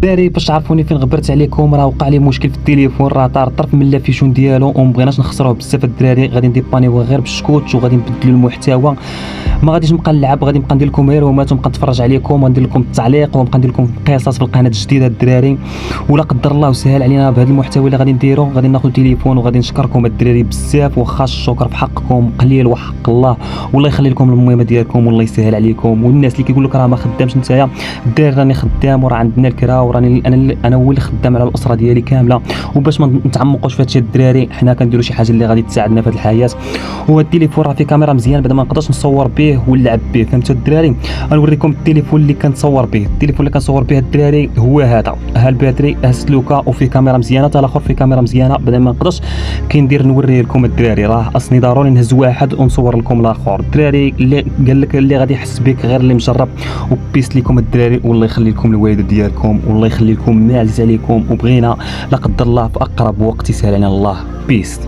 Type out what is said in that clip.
الدراري باش تعرفوني فين غبرت عليكم، راه وقع لي مشكل في التليفون، راه طار الطرف من لافيشون ديالو ومبغيناش نخسروه بزاف. الدراري غادي نديبانيوه غير بالشكوت وغادي نبدلوا المحتوى، ما غاديش نبقى نلعب، غادي نبقى ندير لكم هيرومات ونبقى نتفرج عليكم وندير لكم التعليق ونبقى ندير لكم قصص في القناه الجديده الدراري. ولا قدر الله وسهل علينا بهذا المحتوى اللي غادي نديرو، غادي ناخذ تليفون وغادي نشكركم الدراري بزاف، واخا الشكر في حقكم قليل وحق الله، والله يخلي لكم المهمه ديالكم والله يسهل عليكم. والناس اللي كيقول لك راه ما خدامش نتايا، الدراري راني خدام وراه عندنا الكرا وراني انا هو اللي خدام على الاسره ديالي كامله. وباش ما نتعمقوش في هادشي الدراري، حنا كنديروا شي حاجه اللي غادي تساعدنا في هذه الحياه. وهاد التليفون راه فيه كاميرا مزيان بعدا ما نقدرش نصور به ونلعب به، فهمتوا الدراري؟ غنوريكم التليفون اللي كنصور به. التليفون اللي كنصور به الدراري هو هذا، ها الباتري ها سلوكه وفيه كاميرا مزيانه، حتى الاخر فيه كاميرا مزيانه بعدا ما نقدرش كندير نوريه لكم الدراري، راه اصني ضروري نهز واحد ونصور لكم الاخر. الدراري اللي قال لك اللي غادي يحس بك غير اللي مجرب. وبيس لكم الدراري، والله يخلي لكم الوالد ديالكم والله يخلي لكم ما عزيز عليكم، وبغينا لا قدر الله في اقرب وقت يسهل علينا الله. بيس.